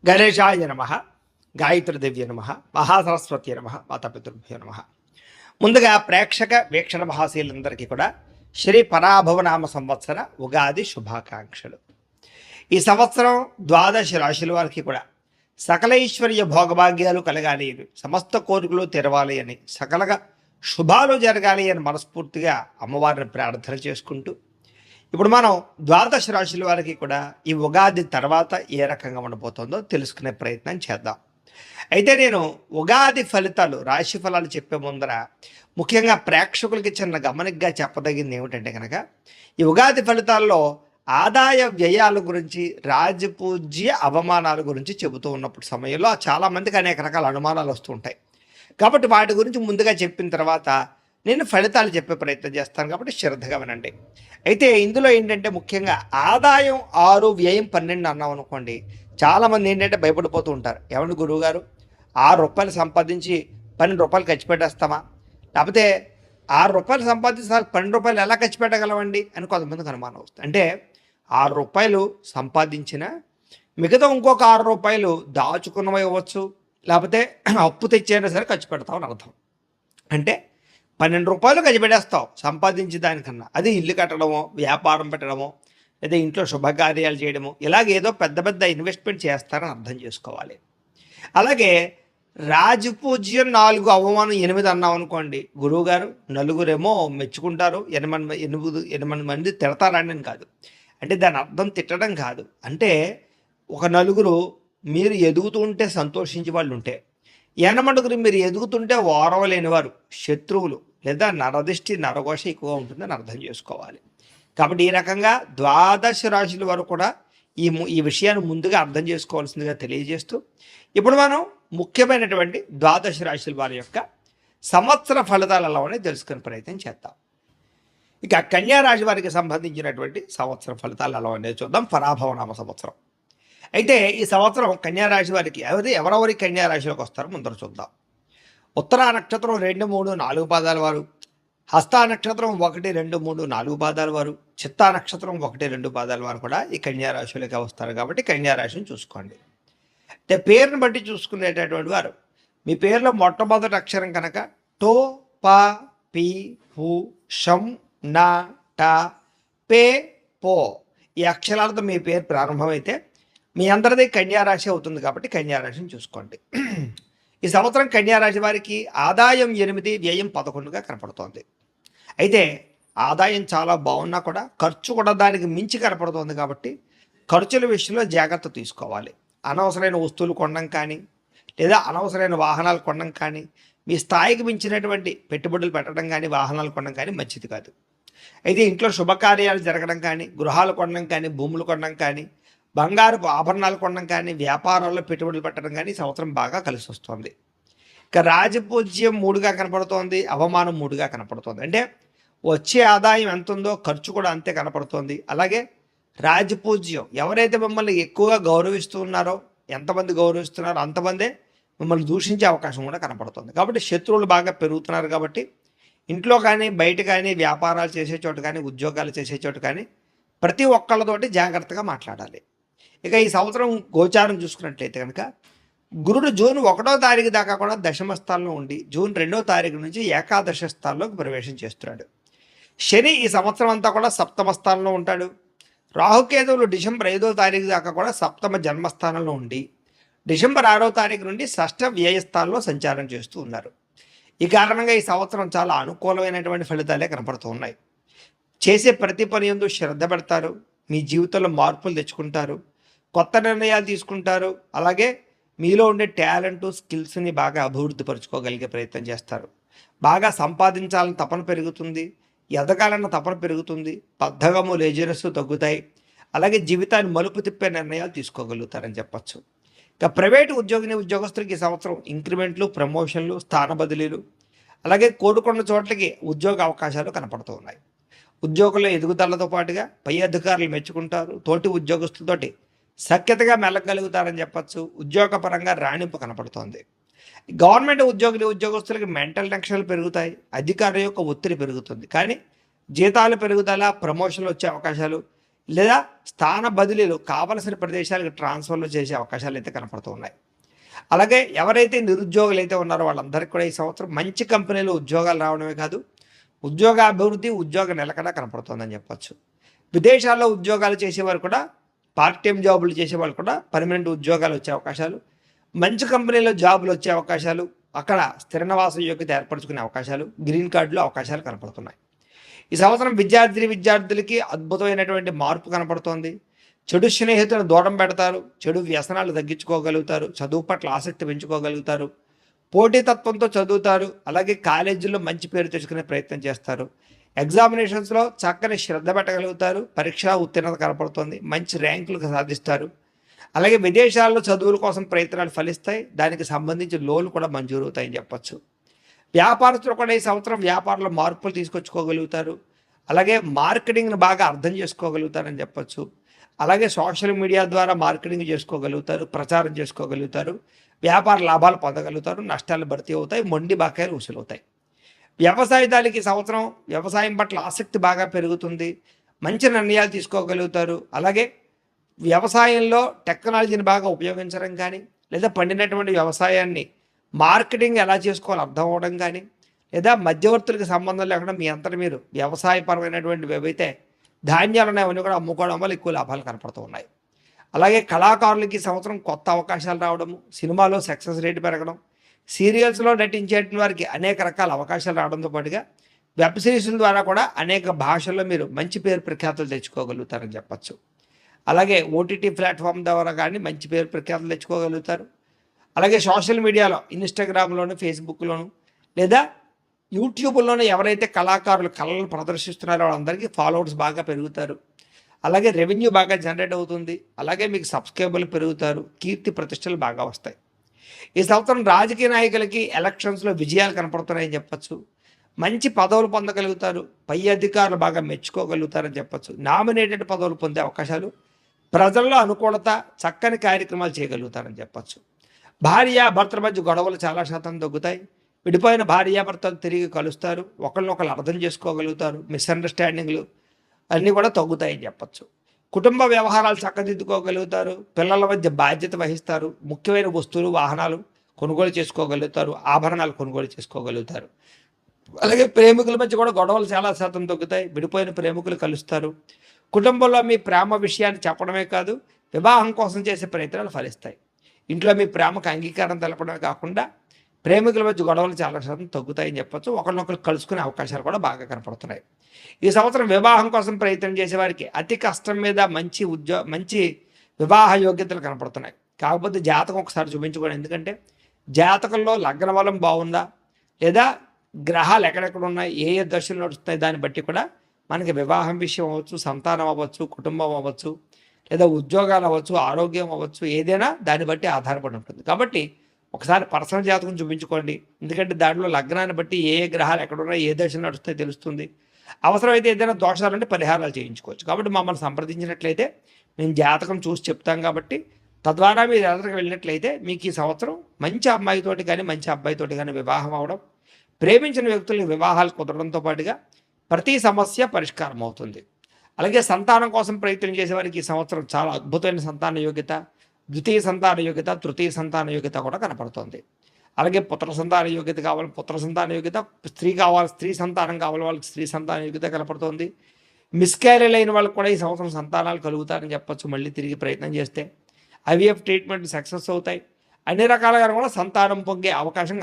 గణేశాయ నమ, గాయత్రీదేవ్య నమ, మహాసరస్వతి నమ, మాతాపితృభ్యో నమ. ముందుగా ప్రేక్షక వీక్షణ మహాశీలందరికీ కూడా శ్రీ పరాభవనామ సంవత్సర ఉగాది శుభాకాంక్షలు. ఈ సంవత్సరం 12 రాశుల వారికి కూడా సకల ఐశ్వర్య భోగభాగ్యాలు కలగాలి అని, సమస్త కోరికలు తెరవాలి అని, సకలగా శుభాలు జరగాలి అని మనస్ఫూర్తిగా అమ్మవారిని ప్రార్థన చేసుకుంటూ, ఇప్పుడు మనం 12 రాశుల వారికి కూడా ఈ ఉగాది తర్వాత ఏ రకంగా ఉండబోతుందో తెలుసుకునే ప్రయత్నం చేద్దాం. అయితే నేను ఉగాది ఫలితాలు, రాశి ఫలాలు చెప్పే ముందర ముఖ్యంగా ప్రేక్షకులకి చిన్న గమనికగా చెప్పదగింది ఏమిటంటే కనుక, ఈ ఉగాది ఫలితాల్లో ఆదాయ వ్యయాల గురించి, రాజపూజ్య అవమానాల గురించి చెబుతూ ఉన్నప్పుడు సమయంలో చాలామందికి అనేక రకాల అనుమానాలు వస్తూ ఉంటాయి. కాబట్టి వాటి గురించి ముందుగా చెప్పిన తర్వాత నేను ఫలితాలు చెప్పే ప్రయత్నం చేస్తాను, కాబట్టి శ్రద్ధగా వినండి. అయితే ఇందులో ఏంటంటే ముఖ్యంగా ఆదాయం 6, వ్యయం 12 అన్నాం అనుకోండి, చాలామంది ఏంటంటే భయపడిపోతూ ఉంటారు. ఏమండి గురువుగారు, 6 రూపాయలు సంపాదించి 12 రూపాయలు ఖర్చు పెట్టేస్తామా, లేకపోతే 6 రూపాయలు సంపాదిస్తే 12 రూపాయలు ఎలా ఖర్చు పెట్టగలమండి అని కొంతమందికి అనుమానం వస్తుంది. అంటే 6 రూపాయలు సంపాదించిన మిగతా ఇంకొక 6 రూపాయలు దాచుకున్నవి ఇవ్వచ్చు, లేకపోతే అప్పు తెచ్చైనా సరే ఖర్చు పెడతామని అర్థం. అంటే 12 రూపాయలు ఖర్చు పెట్టేస్తావు సంపాదించే దానికన్నా. అది ఇల్లు కట్టడమో, వ్యాపారం పెట్టడమో, లేదా ఇంట్లో శుభకార్యాలు చేయడమో, ఇలాగేదో పెద్ద పెద్ద ఇన్వెస్ట్మెంట్ చేస్తారని అర్థం చేసుకోవాలి. అలాగే రాజపూజ్యం 4, అవమానం 8 అన్నాం అనుకోండి, గురువుగారు నలుగురేమో మెచ్చుకుంటారు, 8 మంది తిడతారని కాదు. అంటే దాని అర్థం తిట్టడం కాదు. అంటే ఒక నలుగురు మీరు ఎదుగుతుంటే సంతోషించే వాళ్ళు ఉంటే, 8 మీరు ఎదుగుతుంటే ఓరవలేనివారు, శత్రువులు లేదా నరదిష్టి నరఘోష ఎక్కువగా ఉంటుందని అర్థం చేసుకోవాలి. కాబట్టి ఈ రకంగా 12 రాశుల వరకు కూడా ఈ విషయాన్ని ముందుగా అర్థం చేసుకోవాల్సిందిగా తెలియజేస్తూ, ఇప్పుడు మనం ముఖ్యమైనటువంటి 12 రాశుల వారి యొక్క సంవత్సర ఫలితాలు ఎలా ఉన్నాయో తెలుసుకునే ప్రయత్నం చేద్దాం. ఇక కన్యా రాశి వారికి సంబంధించినటువంటి సంవత్సర ఫలితాలు ఎలా ఉన్నాయో చూద్దాం. పరాభవనామ సంవత్సరం. అయితే ఈ సంవత్సరం కన్యా రాశి వారికి ఎవరెవరి కన్యా రాశిలోకి వస్తారో ముందర చూద్దాం. ఉత్తరా నక్షత్రం 2, 3, 4 పాదాల వారు, హస్తా నక్షత్రం 1, 2, 3, 4 పాదాల వారు, చిత్తా నక్షత్రం 1, 2 పాదాల వారు కూడా ఈ కన్యా రాశిలోకి వస్తారు. కాబట్టి కన్యా రాశిని చూసుకోండి. అంటే పేరుని బట్టి చూసుకునేటటువంటి వారు, మీ పేరులో మొట్టమొదటి అక్షరం కనుక టో, ప, పి, హు, షం, నా, ట, పే, పో ఈ అక్షరాలతో మీ పేరు ప్రారంభమైతే మీ అందరిది కన్యారాశి అవుతుంది. కాబట్టి కన్యారాశిని చూసుకోండి. ఈ సంవత్సరం కన్యారాశి వారికి ఆదాయం 8, వ్యయం 11గా కనపడుతోంది. అయితే ఆదాయం చాలా బాగున్నా కూడా ఖర్చు కూడా దానికి మించి కనపడుతోంది. కాబట్టి ఖర్చుల విషయంలో జాగ్రత్త తీసుకోవాలి. అనవసరమైన వస్తువులు కొనడం కానీ, లేదా అనవసరమైన వాహనాలు కొనడం కానీ, మీ స్థాయికి మించినటువంటి పెట్టుబడులు పెట్టడం కానీ, వాహనాలు కొనడం కానీ మంచిది కాదు. అయితే ఇంట్లో శుభకార్యాలు జరగడం కానీ, గృహాలు కొనడం కానీ, భూములు కొనడం కానీ, బంగారపు ఆభరణాలు కొనడం కానీ, వ్యాపారాల్లో పెట్టుబడులు పెట్టడం కానీ సంవత్సరం బాగా కలిసి వస్తుంది. ఇక రాజపూజ్యం 3గా కనపడుతోంది, అవమానం 3గా కనపడుతోంది. అంటే వచ్చే ఆదాయం ఎంత ఉందో ఖర్చు కూడా అంతే కనపడుతోంది. అలాగే రాజపూజ్యం, ఎవరైతే మిమ్మల్ని ఎక్కువగా గౌరవిస్తూ ఉన్నారో, ఎంతమంది గౌరవిస్తున్నారో అంతమందే మిమ్మల్ని దూషించే అవకాశం కూడా కనపడుతుంది. కాబట్టి శత్రువులు బాగా పెరుగుతున్నారు. కాబట్టి ఇంట్లో కానీ, బయట కానీ, వ్యాపారాలు చేసే చోట కానీ, ఉద్యోగాలు చేసే చోట కానీ ప్రతి ఒక్కళ్ళతోటి జాగ్రత్తగా మాట్లాడాలి. ఇక ఈ సంవత్సరం గోచారం చూసుకున్నట్లయితే కనుక, గురుడు జూన్ 1వ తారీఖు దాకా కూడా దశమ స్థానంలో ఉండి, జూన్ 2వ తారీఖు నుంచి ఏకాదశ స్థానంలోకి ప్రవేశం చేస్తున్నాడు. శని ఈ సంవత్సరం అంతా కూడా సప్తమ స్థానంలో ఉంటాడు. రాహుకేతువులు డిసెంబర్ 5వ తారీఖు దాకా కూడా సప్తమ జన్మస్థానంలో ఉండి, డిసెంబర్ 6వ తారీఖు నుండి షష్ఠ వ్యయస్థానంలో సంచారం చేస్తూ ఉన్నారు. ఈ కారణంగా ఈ సంవత్సరం చాలా అనుకూలమైనటువంటి ఫలితాలే కనపడుతూ ఉన్నాయి. చేసే ప్రతి పని యందు శ్రద్ధ పెడతారు, మీ జీవితంలో మార్పులు తెచ్చుకుంటారు, కొత్త నిర్ణయాలు తీసుకుంటారు. అలాగే మీలో ఉండే టాలెంట్, స్కిల్స్ని బాగా అభివృద్ధి పరుచుకోగలిగే ప్రయత్నం చేస్తారు. బాగా సంపాదించాలని తపన పెరుగుతుంది, ఎదగాలన్న తపన పెరుగుతుంది, బద్ధకము, లేజినెస్ తగ్గుతాయి. అలాగే జీవితాన్ని మలుపు తిప్పే నిర్ణయాలు తీసుకోగలుగుతారని చెప్పచ్చు. ఇక ప్రైవేటు ఉద్యోగస్తులకి ఈ సంవత్సరం ఇంక్రిమెంట్లు, ప్రమోషన్లు, స్థాన బదిలీలు, అలాగే కోరుకున్న చోట్లకి ఉద్యోగ అవకాశాలు కనపడుతూ ఉన్నాయి. ఉద్యోగుల ఎదుగుదలతో పాటుగా పై అధికారులు మెచ్చుకుంటారు, తోటి ఉద్యోగస్తులతోటి సఖ్యతగా మెలగలుగుతారని చెప్పచ్చు. ఉద్యోగపరంగా రాణింపు కనపడుతోంది. గవర్నమెంట్ ఉద్యోగస్తులకి మెంటల్ టెన్షన్లు పెరుగుతాయి, అధికారుల యొక్క ఒత్తిడి పెరుగుతుంది. కానీ జీతాలు పెరుగుదల, ప్రమోషన్లు వచ్చే అవకాశాలు, లేదా స్థాన బదిలీలు కావలసిన ప్రదేశాలకు ట్రాన్స్ఫర్లు చేసే అవకాశాలు అయితే కనపడుతూ ఉన్నాయి. అలాగే ఎవరైతే నిరుద్యోగులు అయితే ఉన్నారో వాళ్ళందరికీ కూడా ఈ సంవత్సరం మంచి కంపెనీలు ఉద్యోగాలు రావడమే కాదు, ఉద్యోగ అభివృద్ధి, ఉద్యోగ నిలకడ కనపడుతుందని చెప్పొచ్చు. విదేశాల్లో ఉద్యోగాలు చేసేవారు కూడా, పార్ట్ టైం జాబులు చేసేవాళ్ళు కూడా పర్మనెంట్ ఉద్యోగాలు వచ్చే అవకాశాలు, మంచి కంపెనీలో జాబులు వచ్చే అవకాశాలు, అక్కడ స్థిర నివాస యోగ్యత ఏర్పరచుకునే అవకాశాలు, గ్రీన్ కార్డులో అవకాశాలు కనపడుతున్నాయి. ఈ సంవత్సరం విద్యార్థులకి అద్భుతమైనటువంటి మార్పు కనపడుతోంది. చెడు స్నేహితులను దూరం పెడతారు, చెడు వ్యసనాలు తగ్గించుకోగలుగుతారు, చదువు పట్ల ఆసక్తి పెంచుకోగలుగుతారు, పోటీతత్వంతో చదువుతారు, అలాగే కాలేజీల్లో మంచి పేరు తెచ్చుకునే ప్రయత్నం చేస్తారు, ఎగ్జామినేషన్స్లో చక్కని శ్రద్ధ పెట్టగలుగుతారు, పరీక్షా ఉత్తీర్ణత కనపడుతుంది, మంచి ర్యాంకులు సాధిస్తారు. అలాగే విదేశాల్లో చదువుల కోసం ప్రయత్నాలు ఫలిస్తాయి, దానికి సంబంధించి లోన్లు కూడా మంజూరు అవుతాయని చెప్పచ్చు. వ్యాపారస్తులు కూడా ఈ సంవత్సరం వ్యాపారంలో మార్పులు తీసుకొచ్చుకోగలుగుతారు, అలాగే మార్కెటింగ్ను బాగా అర్థం చేసుకోగలుగుతారని చెప్పచ్చు. అలాగే సోషల్ మీడియా ద్వారా మార్కెటింగ్ చేసుకోగలుగుతారు, ప్రచారం చేసుకోగలుగుతారు, వ్యాపార లాభాలు పొందగలుగుతారు, నష్టాలు భర్తీ అవుతాయి, మొండి బకాయిలు వసూలవుతాయి. వ్యవసాయదారులకి ఈ సంవత్సరం వ్యవసాయం పట్ల ఆసక్తి బాగా పెరుగుతుంది, మంచి నిర్ణయాలు తీసుకోగలుగుతారు. అలాగే వ్యవసాయంలో టెక్నాలజీని బాగా ఉపయోగించడం కానీ, లేదా పండినటువంటి వ్యవసాయాన్ని మార్కెటింగ్ ఎలా చేసుకోవాలో అర్థం అవ్వడం కానీ, లేదా మధ్యవర్తులకు సంబంధం లేకుండా మీ అంతటా మీరు వ్యవసాయపరమైనటువంటి ఏవైతే ధాన్యాలు ఉన్నాయి అవన్నీ కూడా అమ్ముకోవడం వల్ల ఎక్కువ లాభాలు కనపడుతూ ఉన్నాయి. అలాగే కళాకారులకి ఈ సంవత్సరం కొత్త అవకాశాలు రావడము, సినిమాలో సక్సెస్ రేటు పెరగడం, సీరియల్స్లో నటించే వారికి అనేక రకాల అవకాశాలు రావడంతో పాటుగా వెబ్ సిరీస్ల ద్వారా కూడా అనేక భాషల్లో మీరు మంచి పేరు ప్రఖ్యాతులు తెచ్చుకోగలుగుతారని చెప్పచ్చు. అలాగే ఓటీటీ ప్లాట్ఫామ్ ద్వారా కానీ మంచి పేరు ప్రఖ్యాతులు తెచ్చుకోగలుగుతారు. అలాగే సోషల్ మీడియాలో ఇన్స్టాగ్రామ్లోను, ఫేస్బుక్లోను, లేదా యూట్యూబ్లోనూ ఎవరైతే కళాకారులు కళలను ప్రదర్శిస్తున్నారో వాళ్ళందరికీ ఫాలోవర్స్ బాగా పెరుగుతారు. అలాగే రెవెన్యూ బాగా జనరేట్ అవుతుంది. అలాగే మీకు సబ్స్క్రైబర్లు పెరుగుతారు, కీర్తి ప్రతిష్టలు బాగా వస్తాయి. ఈ సంవత్సరం రాజకీయ నాయకులకి ఎలక్షన్స్లో విజయాలు కనపడుతున్నాయని చెప్పచ్చు. మంచి పదవులు పొందగలుగుతారు, పై అధికారులు బాగా మెచ్చుకోగలుగుతారని చెప్పచ్చు. నామినేటెడ్ పదవులు పొందే అవకాశాలు, ప్రజల్లో అనుకూలత, చక్కని కార్యక్రమాలు చేయగలుగుతారని చెప్పచ్చు. భార్యాభర్తల మధ్య గొడవలు చాలా శాతం తగ్గుతాయి. విడిపోయిన భార్యాభర్తలు తిరిగి కలుస్తారు, ఒకరినొకరు అర్థం చేసుకోగలుగుతారు, మిస్అండర్స్టాండింగ్లు అన్నీ కూడా తగ్గుతాయని చెప్పచ్చు. కుటుంబ వ్యవహారాలు చక్కదిద్దుకోగలుగుతారు, పిల్లల మధ్య బాధ్యత వహిస్తారు, ముఖ్యమైన వస్తువులు, వాహనాలు కొనుగోలు చేసుకోగలుగుతారు, ఆభరణాలు కొనుగోలు చేసుకోగలుగుతారు. అలాగే ప్రేమికుల మధ్య కూడా గొడవలు చాలా శాతం తగ్గుతాయి, విడిపోయిన ప్రేమికులు కలుస్తారు. కుటుంబంలో మీ ప్రేమ విషయాన్ని చెప్పడమే కాదు, వివాహం కోసం చేసే ప్రయత్నాలు ఫలిస్తాయి. ఇంట్లో మీ ప్రేమకు అంగీకారం తెలపడమే కాకుండా ప్రేమికుల మధ్య గొడవలు చాలా శాతం తగ్గుతాయని చెప్పచ్చు. ఒకరినొకరు కలుసుకునే అవకాశాలు కూడా బాగా కనపడుతున్నాయి. ఈ సంవత్సరం వివాహం కోసం ప్రయత్నం చేసేవారికి అతి కష్టం మీద మంచి వివాహ యోగ్యతలు కనపడుతున్నాయి. కాకపోతే జాతకం ఒకసారి చూపించుకోండి, ఎందుకంటే జాతకంలో లగ్న బలం బాగుందా, లేదా గ్రహాలు ఎక్కడెక్కడ ఉన్నాయి, ఏ ఏ దశలు నడుస్తున్నాయి, దాన్ని బట్టి కూడా మనకి వివాహం విషయం అవ్వచ్చు, సంతానం అవ్వచ్చు, కుటుంబం అవ్వచ్చు, లేదా ఉద్యోగాలు అవ్వచ్చు, ఆరోగ్యం అవ్వచ్చు, ఏదైనా దాన్ని బట్టి ఆధారపడి ఉంటుంది. కాబట్టి ఒకసారి పర్సనల్ జాతకం చూపించుకోండి, ఎందుకంటే దాంట్లో లగ్నాన్ని బట్టి ఏ ఏ గ్రహాలు ఎక్కడున్నాయి, ఏ దశలు నడుస్తాయో తెలుస్తుంది. అవసరమైతే ఏదైనా దోషాలుంటే పరిహారాలు చేయించుకోవచ్చు. కాబట్టి మమ్మల్ని సంప్రదించినట్లయితే మేము జాతకం చూసి చెప్తాం. కాబట్టి తద్వారా మీరు ఎదురుకు వెళ్ళినట్లయితే మీకు ఈ సంవత్సరం మంచి అమ్మాయితోటి కానీ మంచి అబ్బాయితోటి కానీ వివాహం అవడం, ప్రేమించిన వ్యక్తులకు వివాహాలు కుదరడంతో పాటుగా ప్రతి సమస్య పరిష్కారం అవుతుంది. అలాగే సంతానం కోసం ప్రయత్నం చేసేవారికి ఈ సంవత్సరం చాలా అద్భుతమైన సంతాన యోగ్యత, ద్వితీయ సంతాన యోగ్యత, తృతీయ సంతాన యోగ్యత కూడా కనపడుతుంది. అలాగే పుత్ర సంతాన యోగ్యత కావాలి, పుత్ర సంతాన యోగ్యత, స్త్రీ సంతానం కావాలి వాళ్ళకి స్త్రీ సంతాన యోగ్యత కనపడుతుంది. మిస్క్యారేజ్ అయిన వాళ్ళకి కూడా ఈ సంవత్సరం సంతానాలు కలుగుతారని చెప్పచ్చు. మళ్ళీ తిరిగి ప్రయత్నం చేస్తే ఐవీఎఫ్ ట్రీట్మెంట్ సక్సెస్ అవుతాయి. అన్ని రకాలుగా కూడా సంతానం పొందే అవకాశం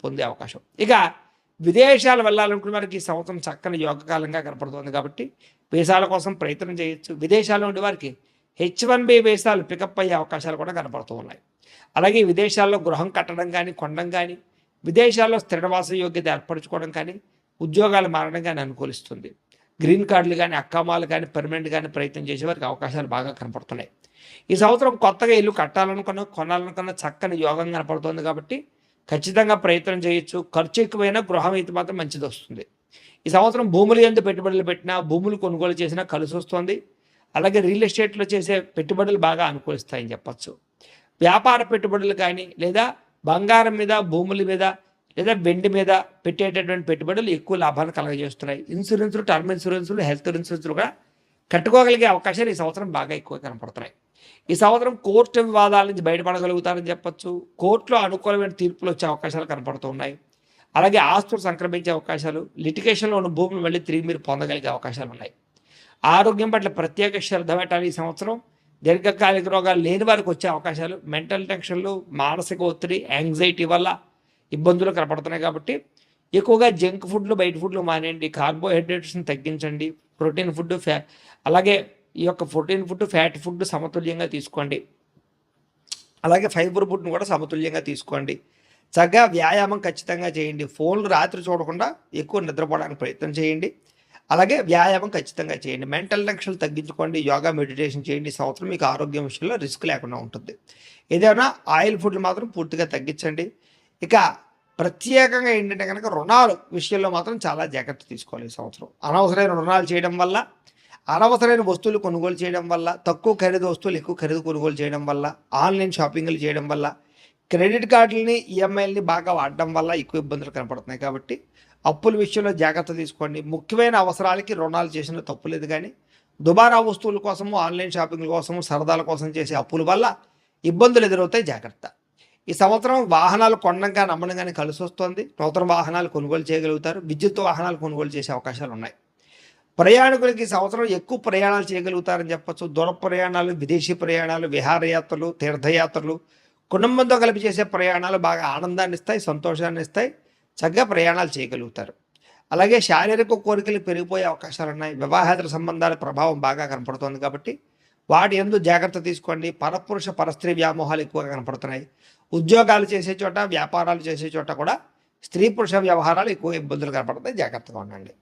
పొందే అవకాశం. ఇక విదేశాలు వెళ్ళాలనుకున్న వారికి ఈ సంవత్సరం చక్కని యోగకాలంగా కనపడుతుంది. కాబట్టి వీసాల కోసం ప్రయత్నం చేయొచ్చు. విదేశాల్లో ఉండే వారికి H1B వీసాలు పికప్ అయ్యే అవకాశాలు కూడా కనపడుతూ ఉన్నాయి. అలాగే విదేశాల్లో గృహం కట్టడం కానీ, కొనడం కానీ, విదేశాల్లో స్థిరవాస యోగ్యత ఏర్పరచుకోవడం కానీ, ఉద్యోగాలు మారడం కానీ అనుకూలిస్తుంది. గ్రీన్ కార్డులు కానీ, అక్కామాలు కానీ, పర్మనెంట్ కానీ ప్రయత్నం చేసే వారికి అవకాశాలు బాగా కనపడుతున్నాయి. ఈ సంవత్సరం కొత్తగా ఇల్లు కట్టాలనుకున్నా, కొనాలనుకున్న చక్కని యోగం కనపడుతుంది. కాబట్టి ఖచ్చితంగా ప్రయత్నం చేయొచ్చు. ఖర్చు ఎక్కువైనా గృహం అయితే మాత్రం మంచిది వస్తుంది. ఈ సంవత్సరం భూములు ఎంత పెట్టుబడులు పెట్టినా, భూములు కొనుగోలు చేసినా కలిసి వస్తుంది. అలాగే రియల్ ఎస్టేట్లో చేసే పెట్టుబడులు బాగా అనుకూలిస్తాయని చెప్పచ్చు. వ్యాపార పెట్టుబడులు కానీ, లేదా బంగారం మీద, భూముల మీద, లేదా వెండి మీద పెట్టేటటువంటి పెట్టుబడులు ఎక్కువ లాభాలు కలగజేస్తున్నాయి. ఇన్సూరెన్సులు, టర్మ్ ఇన్సూరెన్సులు, హెల్త్ ఇన్సూరెన్సులు కూడా కట్టుకోగలిగే అవకాశాలు ఈ సంవత్సరం బాగా ఎక్కువ కనపడుతున్నాయి. ఈ సంవత్సరం కోర్టు వివాదాల నుంచి బయటపడగలుగుతారని చెప్పొచ్చు. కోర్టులో అనుకూలమైన తీర్పులు వచ్చే అవకాశాలు కనపడుతూ ఉన్నాయి. అలాగే ఆస్తులు సంక్రమించే అవకాశాలు, లిటిగేషన్లో ఉన్న భూములు మళ్ళీ తిరిగి మీరు పొందగలిగే అవకాశాలు ఉన్నాయి. ఆరోగ్యం పట్ల ప్రత్యేక శ్రద్ధ పెట్టాలి. ఈ సంవత్సరం దీర్ఘకాలిక రోగాలు లేని వారికి వచ్చే అవకాశాలు, మెంటల్ టెన్షన్లు, మానసిక ఒత్తిడి, యాంగ్జైటీ వల్ల ఇబ్బందులు కనపడుతున్నాయి. కాబట్టి ఎక్కువగా జంక్ ఫుడ్లు, బయట ఫుడ్లు మానేయండి. కార్బోహైడ్రేట్స్ని తగ్గించండి. ప్రోటీన్ ఫుడ్, అలాగే ఈ యొక్క ప్రోటీన్ ఫుడ్, ఫ్యాట్ ఫుడ్ సమతుల్యంగా తీసుకోండి. అలాగే ఫైబర్ ఫుడ్ని కూడా సమతుల్యంగా తీసుకోండి. చక్కగా వ్యాయామం ఖచ్చితంగా చేయండి. ఫోన్లు రాత్రి చూడకుండా ఎక్కువ నిద్రపోవడానికి ప్రయత్నం చేయండి. అలాగే వ్యాయామం ఖచ్చితంగా చేయండి. మెంటల్ టెన్షన్లు తగ్గించుకోండి. యోగా, మెడిటేషన్ చేయండి. ఈ సంవత్సరం మీకు ఆరోగ్యం విషయంలో రిస్క్ లేకుండా ఉంటుంది. ఏదైనా ఆయిల్ ఫుడ్లు మాత్రం పూర్తిగా తగ్గించండి. ఇక ప్రత్యేకంగా ఏంటంటే కనుక రుణాలు విషయంలో మాత్రం చాలా జాగ్రత్త తీసుకోవాలి. ఈ సంవత్సరం అనవసరమైన రుణాలు చేయడం వల్ల, అనవసరమైన వస్తువులు కొనుగోలు చేయడం వల్ల, తక్కువ ఖరీదు వస్తువులు ఎక్కువ ఖరీదు కొనుగోలు చేయడం వల్ల, ఆన్లైన్ షాపింగ్లు చేయడం వల్ల, క్రెడిట్ కార్డులని, ఈఎంఐలని బాగా వాడడం వల్ల ఎక్కువ ఇబ్బందులు కనపడుతున్నాయి. కాబట్టి అప్పుల విషయంలో జాగ్రత్త తీసుకోండి. ముఖ్యమైన అవసరాలకి రుణాలు చేసిన తప్పు లేదు, కానీ దుబారా వస్తువుల కోసము, ఆన్లైన్ షాపింగ్ల కోసము, సరదాల కోసం చేసే అప్పుల వల్ల ఇబ్బందులు ఎదురవుతాయి. జాగ్రత్త. ఈ సంవత్సరం వాహనాలు కొనడం కానీ అమ్మడం కానీ కలిసి వస్తుంది. నూతన వాహనాలు కొనుగోలు చేయగలుగుతారు. విద్యుత్ వాహనాలు కొనుగోలు చేసే అవకాశాలు ఉన్నాయి. ప్రయాణికులకి ఈ సంవత్సరం ఎక్కువ ప్రయాణాలు చేయగలుగుతారని చెప్పచ్చు. దూర ప్రయాణాలు, విదేశీ ప్రయాణాలు, విహారయాత్రలు, తీర్థయాత్రలు, కుటుంబంతో కలిపి చేసే ప్రయాణాలు బాగా ఆనందాన్ని ఇస్తాయి, సంతోషాన్ని ఇస్తాయి. చక్కగా ప్రయాణాలు చేయగలుగుతారు. అలాగే శారీరక కోరికలు పెరిగిపోయే అవకాశాలు ఉన్నాయి. వివాహేతర సంబంధాల ప్రభావం బాగా కనపడుతుంది. కాబట్టి వాటి యందు జాగ్రత్త తీసుకోండి. పరపురుష పరస్త్రీ వ్యామోహాలు ఎక్కువగా కనపడుతున్నాయి. ఉద్యోగాలు చేసే చోట, వ్యాపారాలు చేసే చోట కూడా స్త్రీ పురుష వ్యవహారాలు ఎక్కువ ఇబ్బందులు కనపడతాయి. జాగ్రత్తగా ఉండండి.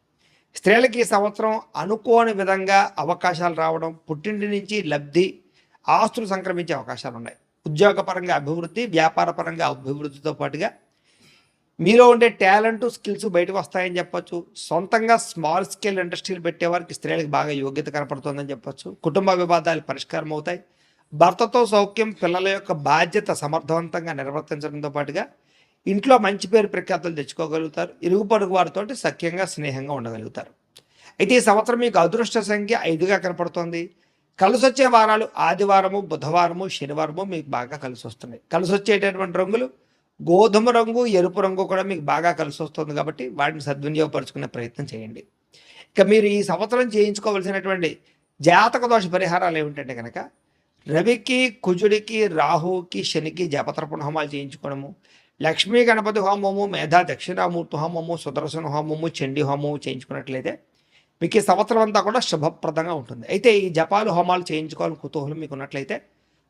స్త్రీలకి ఈ సంవత్సరం అనుకోని విధంగా అవకాశాలు రావడం, పుట్టింటి నుంచి లబ్ధి, ఆస్తులు సంక్రమించే అవకాశాలు ఉన్నాయి. ఉద్యోగపరంగా అభివృద్ధి, వ్యాపారపరంగా అభివృద్ధితో పాటుగా మీలో ఉండే టాలెంట్, స్కిల్స్ బయటకు వస్తాయని చెప్పొచ్చు. సొంతంగా స్మాల్ స్కేల్ ఇండస్ట్రీలు పెట్టేవారికి స్త్రీలకు బాగా యోగ్యత కనపడుతుందని చెప్పొచ్చు. కుటుంబ వివాదాలు పరిష్కారం అవుతాయి. భర్తతో సౌఖ్యం, పిల్లల యొక్క బాధ్యత సమర్థవంతంగా నిర్వర్తించడంతో పాటుగా ఇంట్లో మంచి పేరు ప్రఖ్యాతులు తెచ్చుకోగలుగుతారు. ఇరుగు పొరుగు వారితో సఖ్యంగా, స్నేహంగా ఉండగలుగుతారు. అయితే ఈ సంవత్సరం మీకు అదృష్ట సంఖ్య 5గా కనపడుతోంది. కలిసి వచ్చే వారాలు ఆదివారము, బుధవారము, శనివారము మీకు బాగా కలిసి వస్తున్నాయి. కలిసి వచ్చేటటువంటి రంగులు గోధుమ రంగు, ఎరుపు రంగు కూడా మీకు బాగా కలిసి వస్తుంది. కాబట్టి వాటిని సద్వినియోగపరుచుకునే ప్రయత్నం చేయండి. ఇక మీరు ఈ సంవత్సరం చేయించుకోవాల్సినటువంటి జాతక దోష పరిహారాలు ఏమిటంటే కనుక రవికి, కుజుడికి, రాహుకి, శనికి జపతర్పణ హోమాలు చేయించుకోవడము, లక్ష్మీ గణపతి హోమము, మేధా దక్షిణామూర్తి హోమము, సుదర్శన హోమము, చండీ హోమము చేయించుకున్నట్లయితే మీకు ఈ సంవత్సరం అంతా కూడా శుభప్రదంగా ఉంటుంది. అయితే ఈ జపాలు, హోమాలు చేయించుకోవాలని కుతూహలం మీకు ఉన్నట్లయితే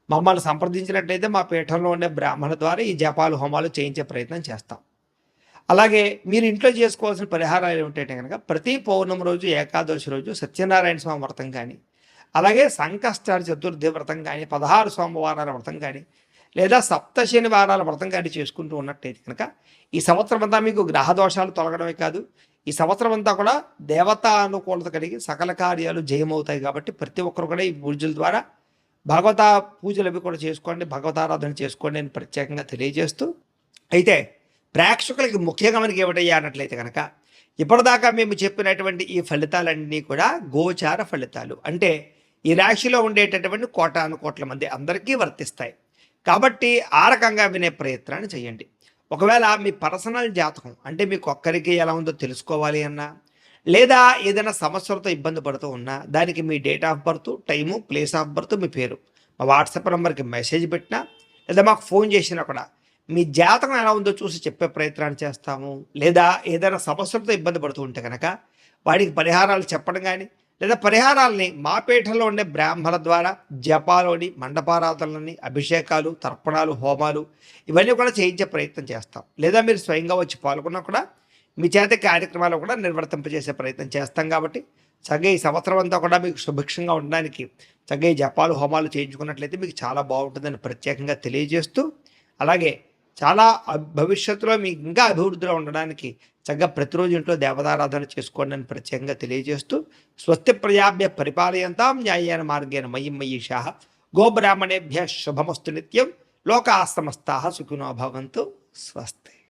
మమ్మల్ని సంప్రదించినట్లయితే మా పీఠంలో ఉండే బ్రాహ్మణ ద్వారా ఈ జపాలు, హోమాలు చేయించే ప్రయత్నం చేస్తాం. అలాగే మీరు ఇంట్లో చేసుకోవాల్సిన పరిహారాలు ఏమిటంటే కనుక ప్రతి పౌర్ణమి రోజు, ఏకాదశి రోజు సత్యనారాయణ స్వామి వ్రతం కానీ, అలాగే సంకష్టారి చతుర్థి వ్రతం కానీ, 16 సోమవారాల వ్రతం కానీ, లేదా సప్త శనివారాల వ్రతం కానీ చేసుకుంటూ ఉన్నట్టయితే కనుక ఈ సంవత్సరం అంతా మీకు గ్రహ దోషాలు తొలగడమే కాదు, ఈ సంవత్సరం అంతా కూడా దేవతా అనుకూలత కలిగి సకల కార్యాలు జయమవుతాయి. కాబట్టి ప్రతి ఒక్కరు కూడా ఈ పూజల ద్వారా భగవత పూజలు అవి కూడా చేసుకోండి, భగవతారాధన చేసుకోండి అని ప్రత్యేకంగా తెలియజేస్తూ, అయితే ప్రేక్షకులకి ముఖ్యంగా మనకి ఏమిటయ్యా అన్నట్లయితే కనుక ఇప్పటిదాకా మేము చెప్పినటువంటి ఈ ఫలితాలన్నీ కూడా గోచార ఫలితాలు. అంటే ఈ రాశిలో ఉండేటటువంటి కోటాను కోట్ల మంది అందరికీ వర్తిస్తాయి. కాబట్టి ఆ రకంగా వినే ప్రయత్నాన్ని చేయండి. ఒకవేళ మీ పర్సనల్ జాతకం అంటే మీకు ఒక్కరికి ఎలా ఉందో తెలుసుకోవాలి అన్నా, లేదా ఏదైనా సమస్యలతో ఇబ్బంది పడుతూ ఉన్నా దానికి మీ date of birth, time, place of birth, మీ పేరు మా వాట్సాప్ నెంబర్కి మెసేజ్ పెట్టినా, లేదా మాకు ఫోన్ చేసినా కూడా మీ జాతకం ఎలా ఉందో చూసి చెప్పే ప్రయత్నాన్ని చేస్తాము. లేదా ఏదైనా సమస్యలతో ఇబ్బంది పడుతూ ఉంటే కనుక వాడికి పరిహారాలు చెప్పడం కానీ, లేదా పరిహారాలని మా పీఠంలో ఉండే బ్రాహ్మణ ద్వారా జపాలోని, మండపారాధనలని, అభిషేకాలు, తర్పణాలు, హోమాలు ఇవన్నీ కూడా చేయించే ప్రయత్నం చేస్తాం. లేదా మీరు స్వయంగా వచ్చి పాల్గొన్నా కూడా మీ చేత కార్యక్రమాలు కూడా నిర్వర్తింపజేసే ప్రయత్నం చేస్తాం. కాబట్టి చక్కగా ఈ సంవత్సరం అంతా కూడా మీకు సుభిక్షంగా ఉండడానికి చక్కగా ఈ జపాలు, హోమాలు చేయించుకున్నట్లయితే మీకు చాలా బాగుంటుందని ప్రత్యేకంగా తెలియజేస్తూ, అలాగే చాలా భవిష్యత్తులో మీకు ఇంకా అభివృద్ధిలో ఉండడానికి చక్కగా ప్రతిరోజు ఇంట్లో దేవతారాధన చేసుకోండి అని ప్రత్యేకంగా తెలియజేస్తూ, స్వస్తి ప్రజాభ్య పరిపాలయంతాం న్యాయేన మార్గేణ మయ్యం మయీషాః గోబ్రాహ్మణేభ్య శుభమస్తు నిత్యం లోకాః సమస్తాః సుఖినో భవంతు. స్వస్తి.